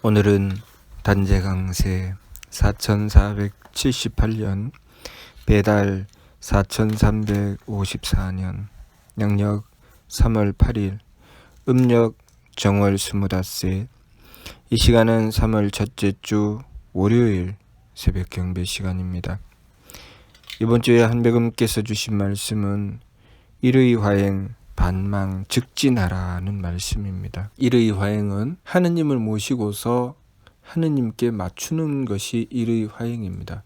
오늘은 단재강세 4478년 배달 4354년 양력 3월 8일 음력 정월 25세. 이 시간은 3월 첫째 주 월요일 새벽 경배 시간입니다. 이번 주에 한백음께서 주신 말씀은 일의 화행 반망 즉진하라는 말씀입니다. 일의 화행은 하느님을 모시고서 하느님께 맞추는 것이 일의 화행입니다.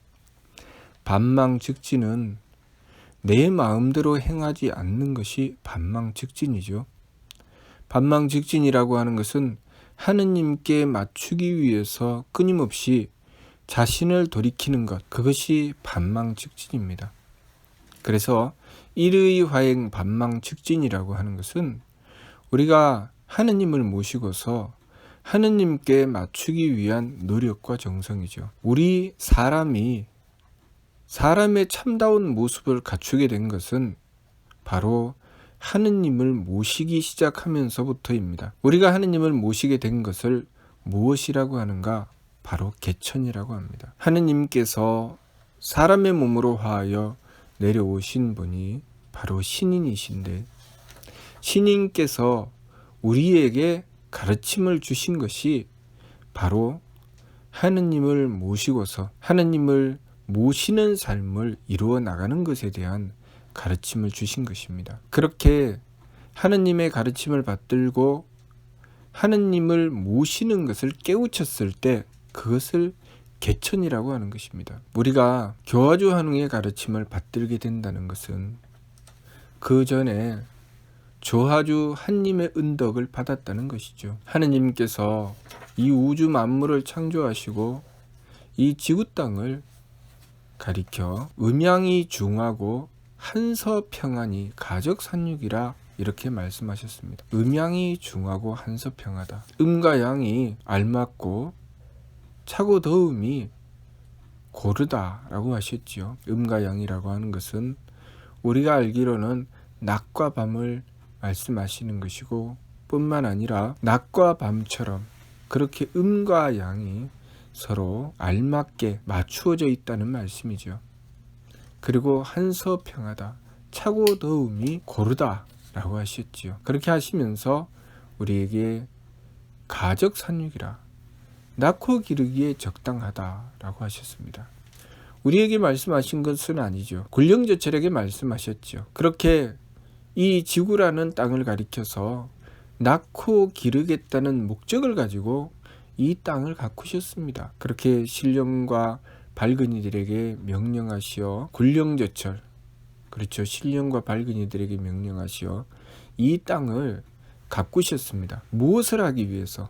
반망 즉진은 내 마음대로 행하지 않는 것이 반망 즉진이죠. 반망 즉진이라고 하는 것은 하느님께 맞추기 위해서 끊임없이 자신을 돌이키는 것, 그것이 반망 즉진입니다. 그래서 일의 화행 반망 즉진이라고 하는 것은 우리가 하느님을 모시고서 하느님께 맞추기 위한 노력과 정성이죠. 우리 사람의 참다운 모습을 갖추게 된 것은 바로 하느님을 모시기 시작하면서부터입니다. 우리가 하느님을 모시게 된 것을 무엇이라고 하는가? 바로 개천이라고 합니다. 하느님께서 사람의 몸으로 화하여 내려오신 분이 바로 신인이신데, 신인께서 우리에게 가르침을 주신 것이 바로 하느님을 모시고서 하느님을 모시는 삶을 이루어 나가는 것에 대한 가르침을 주신 것입니다. 그렇게 하느님의 가르침을 받들고 하느님을 모시는 것을 깨우쳤을 때 그것을 개천이라고 하는 것입니다. 우리가 교화주 환웅의 가르침을 받들게 된다는 것은 그 전에 조화주 한님의 은덕을 받았다는 것이죠. 하느님께서 이 우주 만물을 창조하시고 이 지구 땅을 가리켜 음양이 중하고 한서평하니 가적산육이라 이렇게 말씀하셨습니다. 음양이 중하고 한서평하다. 음과 양이 알맞고 차고 더움이 고르다라고 하셨지요. 음과 양이라고 하는 것은 우리가 알기로는 낮과 밤을 말씀하시는 것이고, 뿐만 아니라 낮과 밤처럼 그렇게 음과 양이 서로 알맞게 맞추어져 있다는 말씀이죠. 그리고 한서평하다, 차고 더움이 고르다라고 하셨지요. 그렇게 하시면서 우리에게 가적산육이라, 낳고 기르기에 적당하다라고 하셨습니다. 우리에게 말씀하신 것은 아니죠. 굴령제철에게 말씀하셨죠. 그렇게 이 지구라는 땅을 가리켜서 낳고 기르겠다는 목적을 가지고 이 땅을 가꾸셨습니다. 그렇게 신령과 발근이들에게 명령하시어 굴령제철, 그렇죠, 신령과 발근이들에게 명령하시어 이 땅을 가꾸셨습니다. 무엇을 하기 위해서?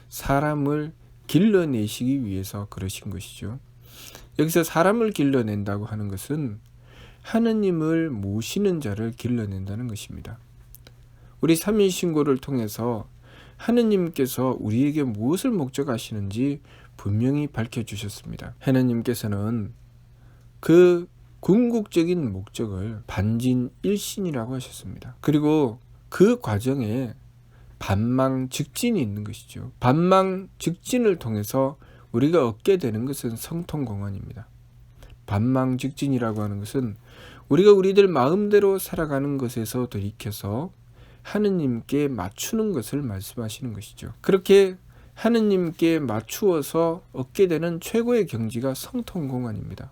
사람을 길러내시기 위해서 그러신 것이죠. 여기서 사람을 길러낸다고 하는 것은 하느님을 모시는 자를 길러낸다는 것입니다. 우리 삼위신고를 통해서 하느님께서 우리에게 무엇을 목적하시는지 분명히 밝혀주셨습니다. 하느님께서는 그 궁극적인 목적을 반진일신이라고 하셨습니다. 그리고 그 과정에 반망즉진이 있는 것이죠. 반망즉진을 통해서 우리가 얻게 되는 것은 성통공헌입니다. 반망즉진이라고 하는 것은 우리가 우리들 마음대로 살아가는 것에서 돌이켜서 하느님께 맞추는 것을 말씀하시는 것이죠. 그렇게 하느님께 맞추어서 얻게 되는 최고의 경지가 성통공헌입니다.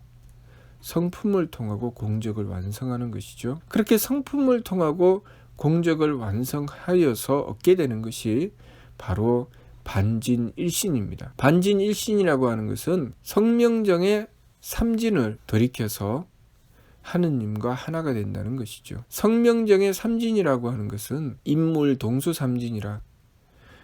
성품을 통하고 공적을 완성하는 것이죠. 그렇게 성품을 통하고 공적을 완성하여서 얻게 되는 것이 바로 반진일신입니다. 반진일신이라고 하는 것은 성명정의 삼진을 돌이켜서 하느님과 하나가 된다는 것이죠. 성명정의 삼진이라고 하는 것은 인물동수삼진이라,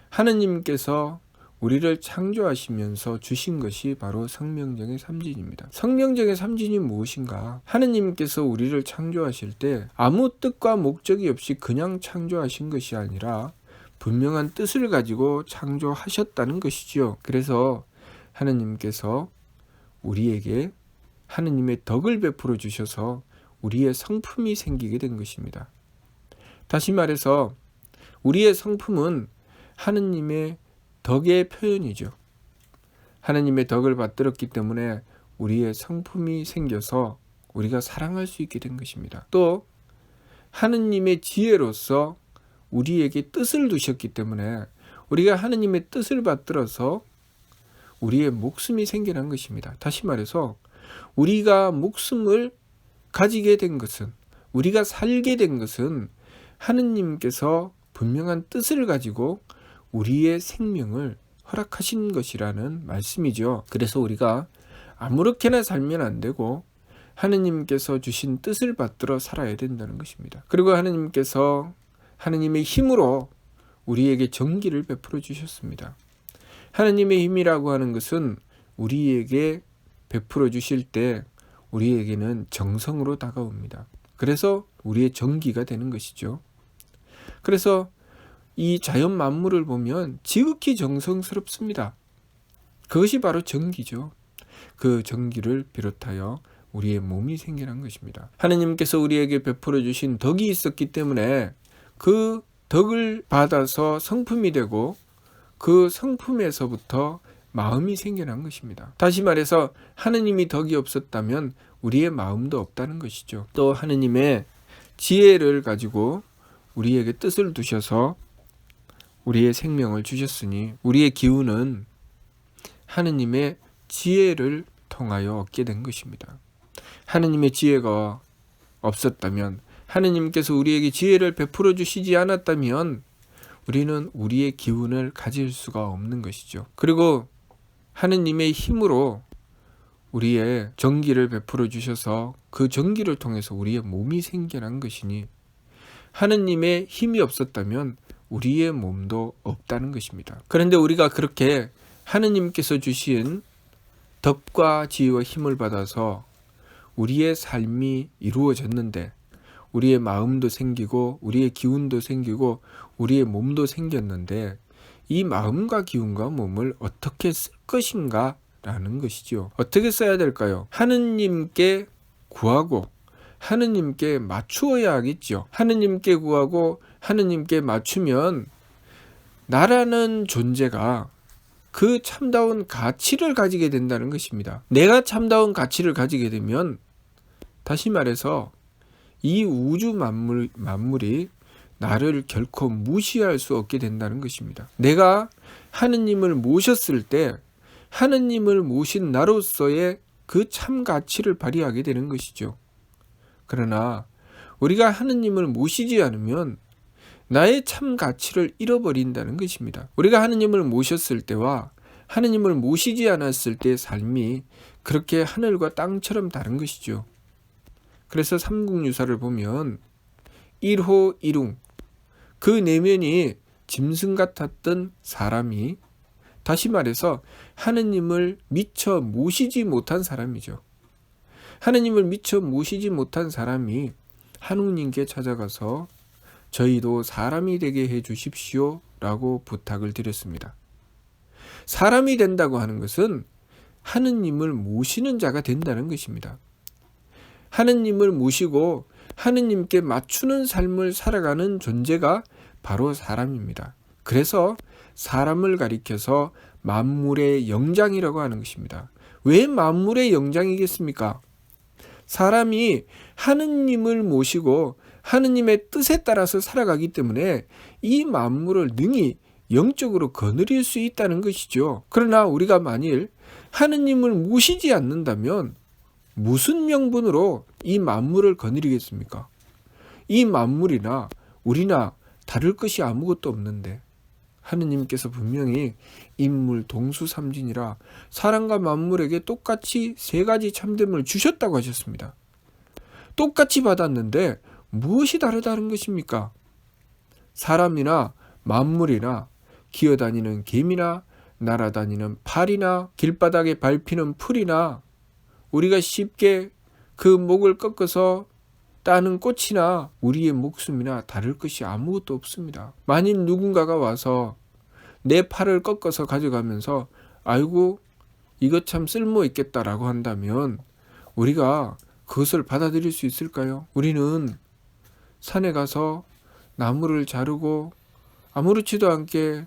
하느님께서 우리를 창조하시면서 주신 것이 바로 성명정의 삼진입니다. 성명정의 삼진이 무엇인가? 하느님께서 우리를 창조하실 때 아무 뜻과 목적이 없이 그냥 창조하신 것이 아니라 분명한 뜻을 가지고 창조하셨다는 것이지요. 그래서 하느님께서 우리에게 하느님의 덕을 베풀어 주셔서 우리의 성품이 생기게 된 것입니다. 다시 말해서 우리의 성품은 하느님의 덕의 표현이죠. 하느님의 덕을 받들었기 때문에 우리의 성품이 생겨서 우리가 사랑할 수 있게 된 것입니다. 또 하느님의 지혜로서 우리에게 뜻을 두셨기 때문에 우리가 하느님의 뜻을 받들어서 우리의 목숨이 생겨난 것입니다. 다시 말해서 우리가 목숨을 가지게 된 것은, 우리가 살게 된 것은 하느님께서 분명한 뜻을 가지고 우리의 생명을 허락하신 것이라는 말씀이죠. 그래서 우리가 아무렇게나 살면 안 되고 하느님께서 주신 뜻을 받들어 살아야 된다는 것입니다. 그리고 하느님께서 하느님의 힘으로 우리에게 정기를 베풀어 주셨습니다. 하느님의 힘이라고 하는 것은 우리에게 베풀어 주실 때 우리에게는 정성으로 다가옵니다. 그래서 우리의 정기가 되는 것이죠. 그래서 이 자연 만물을 보면 지극히 정성스럽습니다. 그것이 바로 정기죠. 그 정기를 비롯하여 우리의 몸이 생겨난 것입니다. 하느님께서 우리에게 베풀어 주신 덕이 있었기 때문에 그 덕을 받아서 성품이 되고 그 성품에서부터 마음이 생겨난 것입니다. 다시 말해서 하느님이 덕이 없었다면 우리의 마음도 없다는 것이죠. 또 하느님의 지혜를 가지고 우리에게 뜻을 두셔서 우리의 생명을 주셨으니 우리의 기운은 하느님의 지혜를 통하여 얻게 된 것입니다. 하느님의 지혜가 없었다면, 하느님께서 우리에게 지혜를 베풀어 주시지 않았다면 우리는 우리의 기운을 가질 수가 없는 것이죠. 그리고 하느님의 힘으로 우리의 정기를 베풀어 주셔서 그 정기를 통해서 우리의 몸이 생겨난 것이니 하느님의 힘이 없었다면 우리의 몸도 없다는 것입니다. 그런데 우리가 그렇게 하느님께서 주신 덕과 지혜와 힘을 받아서 우리의 삶이 이루어졌는데 우리의 마음도 생기고 우리의 기운도 생기고 우리의 몸도 생겼는데 이 마음과 기운과 몸을 어떻게 쓸 것인가 라는 것이죠. 어떻게 써야 될까요? 하느님께 구하고 하느님께 맞추어야 하겠죠. 하느님께 구하고 하느님께 맞추면 나라는 존재가 그 참다운 가치를 가지게 된다는 것입니다. 내가 참다운 가치를 가지게 되면, 다시 말해서 이 우주 만물이 나를 결코 무시할 수 없게 된다는 것입니다. 내가 하느님을 모셨을 때 하느님을 모신 나로서의 그 참 가치를 발휘하게 되는 것이죠. 그러나 우리가 하느님을 모시지 않으면 나의 참 가치를 잃어버린다는 것입니다. 우리가 하느님을 모셨을 때와 하느님을 모시지 않았을 때의 삶이 그렇게 하늘과 땅처럼 다른 것이죠. 그래서 삼국유사를 보면 일호일웅, 그 내면이 짐승 같았던 사람이, 다시 말해서 하느님을 미처 모시지 못한 사람이죠. 하느님을 미처 모시지 못한 사람이 한웅님께 찾아가서 저희도 사람이 되게 해 주십시오 라고 부탁을 드렸습니다. 사람이 된다고 하는 것은 하느님을 모시는 자가 된다는 것입니다. 하느님을 모시고 하느님께 맞추는 삶을 살아가는 존재가 바로 사람입니다. 그래서 사람을 가리켜서 만물의 영장이라고 하는 것입니다. 왜 만물의 영장이겠습니까? 사람이 하느님을 모시고 하느님의 뜻에 따라서 살아가기 때문에 이 만물을 능히 영적으로 거느릴 수 있다는 것이죠. 그러나 우리가 만일 하느님을 모시지 않는다면 무슨 명분으로 이 만물을 거느리겠습니까? 이 만물이나 우리나 다를 것이 아무것도 없는데 하느님께서 분명히 인물 동수삼진이라 사람과 만물에게 똑같이 세 가지 참됨을 주셨다고 하셨습니다. 똑같이 받았는데 무엇이 다르다는 것입니까? 사람이나 만물이나 기어다니는 개미나 날아다니는 파리나 길바닥에 밟히는 풀이나 우리가 쉽게 그 목을 꺾어서 따는 꽃이나 우리의 목숨이나 다를 것이 아무것도 없습니다. 만일 누군가가 와서 내 팔을 꺾어서 가져가면서 아이고 이거 참 쓸모 있겠다라고 한다면 우리가 그것을 받아들일 수 있을까요? 우리는 산에 가서 나무를 자르고 아무렇지도 않게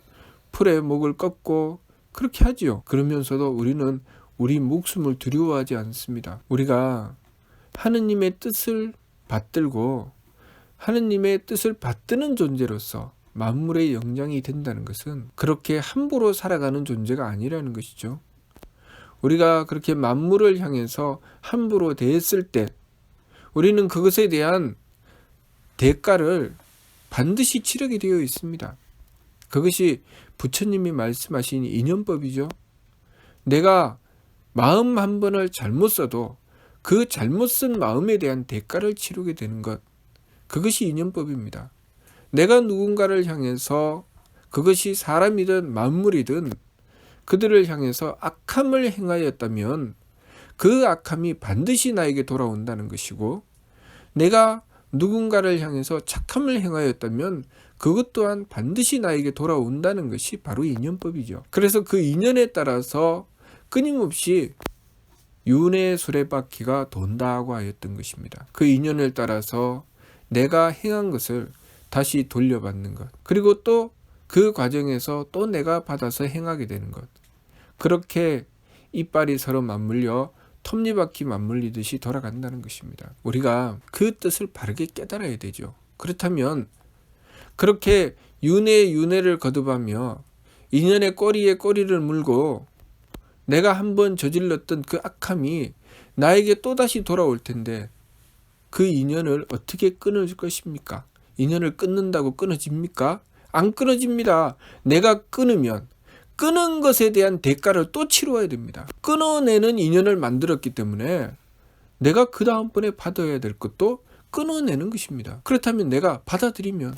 풀의 목을 꺾고 그렇게 하지요. 그러면서도 우리는 우리 목숨을 두려워하지 않습니다. 우리가 하느님의 뜻을 받들고 하느님의 뜻을 받드는 존재로서 만물의 영장이 된다는 것은 그렇게 함부로 살아가는 존재가 아니라는 것이죠. 우리가 그렇게 만물을 향해서 함부로 대했을 때 우리는 그것에 대한 대가를 반드시 치르게 되어 있습니다. 그것이 부처님이 말씀하신 인연법이죠. 내가 마음 한 번을 잘못 써도 그 잘못 쓴 마음에 대한 대가를 치르게 되는 것, 그것이 인연법입니다. 내가 누군가를 향해서 그것이 사람이든 만물이든 그들을 향해서 악함을 행하였다면 그 악함이 반드시 나에게 돌아온다는 것이고, 내가 누군가를 향해서 착함을 행하였다면 그것 또한 반드시 나에게 돌아온다는 것이 바로 인연법이죠. 그래서 그 인연에 따라서 끊임없이 윤회 수레바퀴가 돈다고 하였던 것입니다. 그 인연을 따라서 내가 행한 것을 다시 돌려받는 것, 그리고 또 그 과정에서 또 내가 받아서 행하게 되는 것, 그렇게 이빨이 서로 맞물려 톱니바퀴 맞물리듯이 돌아간다는 것입니다. 우리가 그 뜻을 바르게 깨달아야 되죠. 그렇다면 그렇게 윤회를 거듭하며 인연의 꼬리에 꼬리를 물고 내가 한번 저질렀던 그 악함이 나에게 또다시 돌아올 텐데 그 인연을 어떻게 끊을 것입니까? 인연을 끊는다고 끊어집니까? 안 끊어집니다. 내가 끊으면 끊은 것에 대한 대가를 또 치러야 됩니다. 끊어내는 인연을 만들었기 때문에 내가 그 다음번에 받아야 될 것도 끊어내는 것입니다. 그렇다면 내가 받아들이면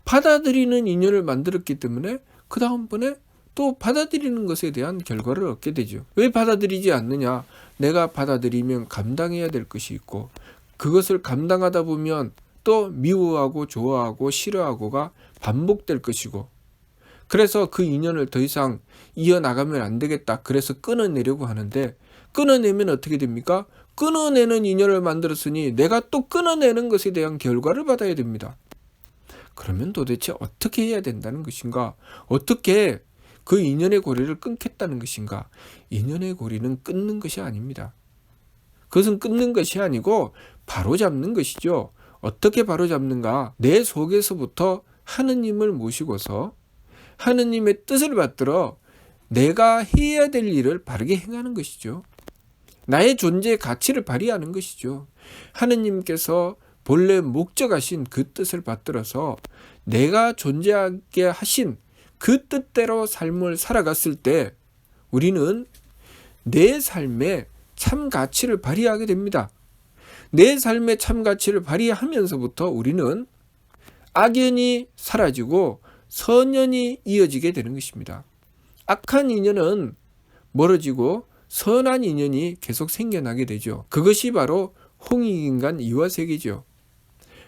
받아들이는 인연을 만들었기 때문에 그 다음번에 또 받아들이는 것에 대한 결과를 얻게 되죠. 왜 받아들이지 않느냐? 내가 받아들이면 감당해야 될 것이 있고 그것을 감당하다 보면 또 미워하고 좋아하고 싫어하고가 반복될 것이고, 그래서 그 인연을 더 이상 이어나가면 안 되겠다. 그래서 끊어내려고 하는데 끊어내면 어떻게 됩니까? 끊어내는 인연을 만들었으니 내가 또 끊어내는 것에 대한 결과를 받아야 됩니다. 그러면 도대체 어떻게 해야 된다는 것인가? 어떻게 그 인연의 고리를 끊겠다는 것인가? 인연의 고리는 끊는 것이 아닙니다. 그것은 끊는 것이 아니고 바로잡는 것이죠. 어떻게 바로잡는가? 내 속에서부터 하느님을 모시고서 하느님의 뜻을 받들어 내가 해야 될 일을 바르게 행하는 것이죠. 나의 존재의 가치를 발휘하는 것이죠. 하느님께서 본래 목적하신 그 뜻을 받들어서 내가 존재하게 하신 그 뜻대로 삶을 살아갔을 때 우리는 내 삶에 참 가치를 발휘하게 됩니다. 내 삶의 참 가치를 발휘하면서부터 우리는 악연이 사라지고 선연이 이어지게 되는 것입니다. 악한 인연은 멀어지고 선한 인연이 계속 생겨나게 되죠. 그것이 바로 홍익인간 이화색이죠.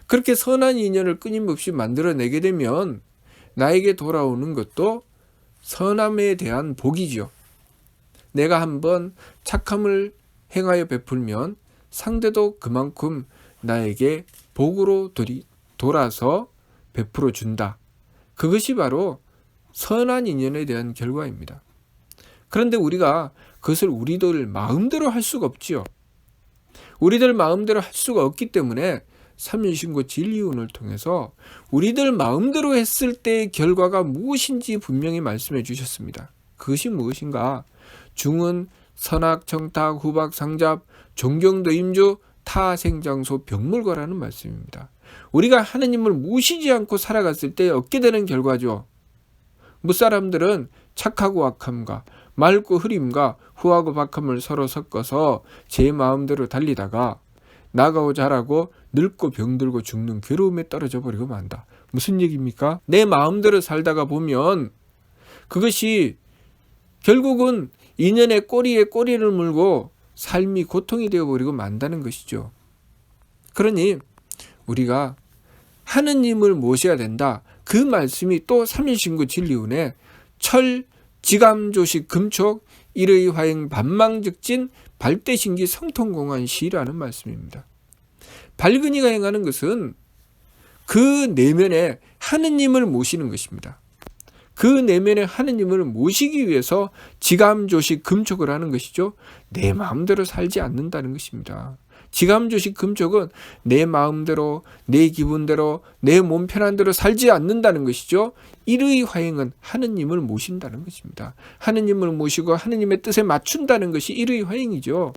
그렇게 선한 인연을 끊임없이 만들어내게 되면 나에게 돌아오는 것도 선함에 대한 복이죠. 내가 한번 착함을 행하여 베풀면 상대도 그만큼 나에게 복으로 돌아서 베풀어 준다. 그것이 바로 선한 인연에 대한 결과입니다. 그런데 우리가 그것을 우리들 마음대로 할 수가 없지요. 우리들 마음대로 할 수가 없기 때문에 삼일신고 진리운을 통해서 우리들 마음대로 했을 때의 결과가 무엇인지 분명히 말씀해 주셨습니다. 그것이 무엇인가? 중은 선악 정탁 후박 상잡 존경도 임주 타생장소 병물거라는 말씀입니다. 우리가 하느님을 모시지 않고 살아갔을 때 얻게 되는 결과죠. 무사람들은 착하고 악함과 맑고 흐림과 후하고 박함을 서로 섞어서 제 마음대로 달리다가 나가고 자라고 늙고 병들고 죽는 괴로움에 떨어져 버리고 만다. 무슨 얘기입니까? 내 마음대로 살다가 보면 그것이 결국은 인연의 꼬리에 꼬리를 물고 삶이 고통이 되어버리고 만다는 것이죠. 그러니 우리가 하느님을 모셔야 된다. 그 말씀이 또 삼일신구 진리운에 철, 지감조식, 금촉, 일의 화행, 반망적진, 발대신기, 성통공한 시라는 말씀입니다. 발근이가 행하는 것은 그 내면에 하느님을 모시는 것입니다. 그 내면의 하느님을 모시기 위해서 지감조식 금촉을 하는 것이죠. 내 마음대로 살지 않는다는 것입니다. 지감조식 금촉은 내 마음대로, 내 기분대로, 내 몸 편한 대로 살지 않는다는 것이죠. 일의 화행은 하느님을 모신다는 것입니다. 하느님을 모시고 하느님의 뜻에 맞춘다는 것이 일의 화행이죠.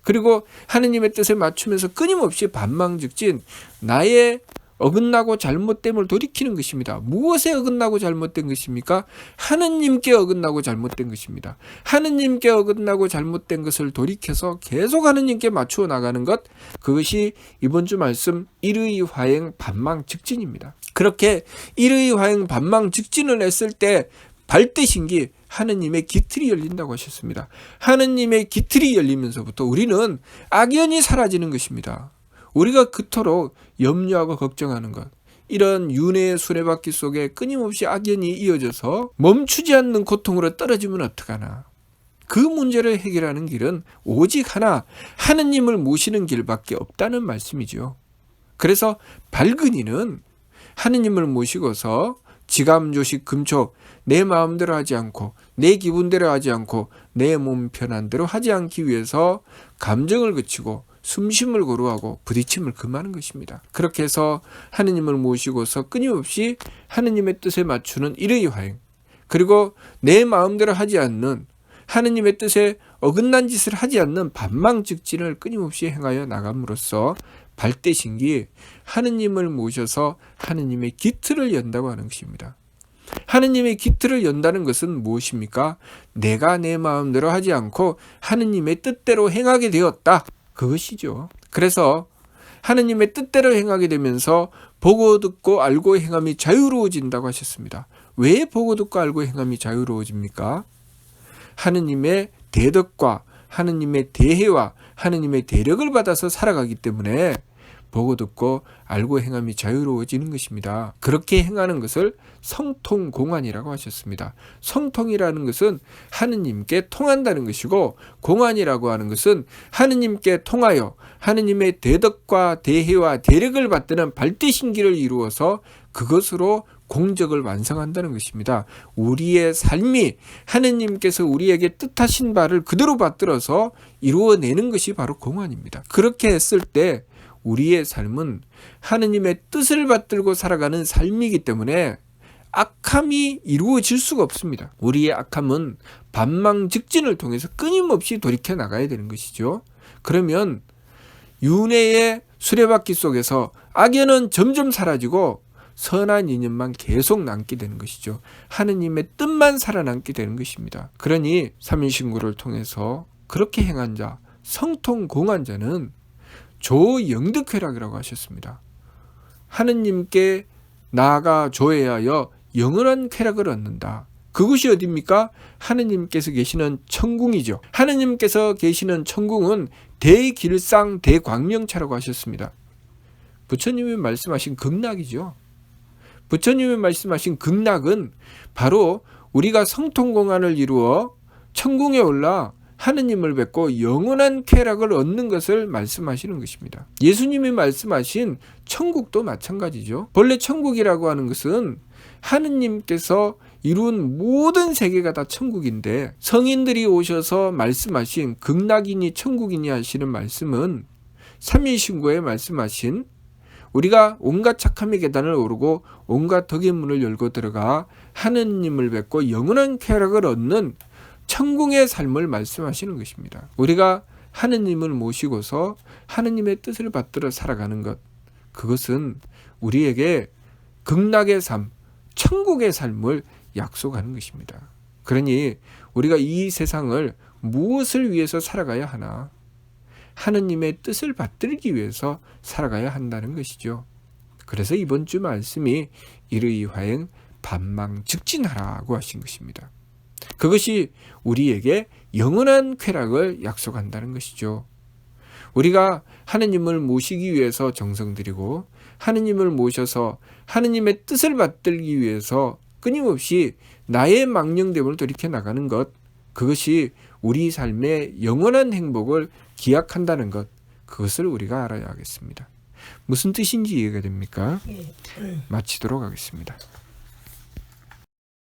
그리고 하느님의 뜻에 맞추면서 끊임없이 반망즉진 나의 어긋나고 잘못됨을 돌이키는 것입니다. 무엇에 어긋나고 잘못된 것입니까? 하느님께 어긋나고 잘못된 것입니다. 하느님께 어긋나고 잘못된 것을 돌이켜서 계속 하느님께 맞추어 나가는 것, 그것이 이번 주 말씀 일의 화행 반망즉진입니다. 그렇게 일의 화행 반망즉진을 했을 때 발대신기 하느님의 기틀이 열린다고 하셨습니다. 하느님의 기틀이 열리면서부터 우리는 악연이 사라지는 것입니다. 우리가 그토록 염려하고 걱정하는 것, 이런 윤회의 수레바퀴 속에 끊임없이 악연이 이어져서 멈추지 않는 고통으로 떨어지면 어떡하나. 그 문제를 해결하는 길은 오직 하나, 하느님을 모시는 길밖에 없다는 말씀이죠. 그래서 발근이는 하느님을 모시고서 지감조식 금촉, 내 마음대로 하지 않고 내 기분대로 하지 않고 내 몸 편한 대로 하지 않기 위해서 감정을 그치고 숨심을 고루하고 부딪힘을 금하는 것입니다. 그렇게 해서 하느님을 모시고서 끊임없이 하느님의 뜻에 맞추는 일의 화행, 그리고 내 마음대로 하지 않는 하느님의 뜻에 어긋난 짓을 하지 않는 반망즉진을 끊임없이 행하여 나감으로써 발대신기 하느님을 모셔서 하느님의 기틀을 연다고 하는 것입니다. 하느님의 기틀을 연다는 것은 무엇입니까? 내가 내 마음대로 하지 않고 하느님의 뜻대로 행하게 되었다. 그것이죠. 그래서 하느님의 뜻대로 행하게 되면서 보고 듣고 알고 행함이 자유로워진다고 하셨습니다. 왜 보고 듣고 알고 행함이 자유로워집니까? 하느님의 대덕과 하느님의 대해와 하느님의 대력을 받아서 살아가기 때문에 보고 듣고 알고 행함이 자유로워지는 것입니다. 그렇게 행하는 것을 성통공안이라고 하셨습니다. 성통이라는 것은 하느님께 통한다는 것이고, 공안이라고 하는 것은 하느님께 통하여 하느님의 대덕과 대해와 대력을 받드는 발대신기를 이루어서 그것으로 공적을 완성한다는 것입니다. 우리의 삶이 하느님께서 우리에게 뜻하신 바를 그대로 받들어서 이루어내는 것이 바로 공안입니다. 그렇게 했을 때 우리의 삶은 하느님의 뜻을 받들고 살아가는 삶이기 때문에 악함이 이루어질 수가 없습니다. 우리의 악함은 반망즉진을 통해서 끊임없이 돌이켜 나가야 되는 것이죠. 그러면 윤회의 수레바퀴 속에서 악연은 점점 사라지고 선한 인연만 계속 남게 되는 것이죠. 하느님의 뜻만 살아남게 되는 것입니다. 그러니 삼인신구를 통해서 그렇게 행한 자, 성통공한 자는 조영득회락이라고 하셨습니다. 하느님께 나아가 조회하여 영원한 쾌락을 얻는다. 그것이 어디입니까? 하느님께서 계시는 천궁이죠. 하느님께서 계시는 천궁은 대길상 대광명차라고 하셨습니다. 부처님이 말씀하신 극락이죠. 부처님이 말씀하신 극락은 바로 우리가 성통공안을 이루어 천궁에 올라 하느님을 뵙고 영원한 쾌락을 얻는 것을 말씀하시는 것입니다. 예수님이 말씀하신 천국도 마찬가지죠. 본래 천국이라고 하는 것은 하느님께서 이룬 모든 세계가 다 천국인데, 성인들이 오셔서 말씀하신 극락이니 천국이니 하시는 말씀은 삼위신구에 말씀하신 우리가 온갖 착함의 계단을 오르고 온갖 덕의 문을 열고 들어가 하느님을 뵙고 영원한 쾌락을 얻는 천궁의 삶을 말씀하시는 것입니다. 우리가 하느님을 모시고서 하느님의 뜻을 받들어 살아가는 것, 그것은 우리에게 극락의 삶, 천국의 삶을 약속하는 것입니다. 그러니 우리가 이 세상을 무엇을 위해서 살아가야 하나? 하느님의 뜻을 받들기 위해서 살아가야 한다는 것이죠. 그래서 이번 주 말씀이 일의 화행 반망즉진하라고 하신 것입니다. 그것이 우리에게 영원한 쾌락을 약속한다는 것이죠. 우리가 하느님을 모시기 위해서 정성 들이고 하느님을 모셔서 하느님의 뜻을 받들기 위해서 끊임없이 나의 망령됨을 돌이켜 나가는 것, 그것이 우리 삶의 영원한 행복을 기약한다는 것, 그것을 우리가 알아야 하겠습니다. 무슨 뜻인지 이해가 됩니까? 마치도록 하겠습니다.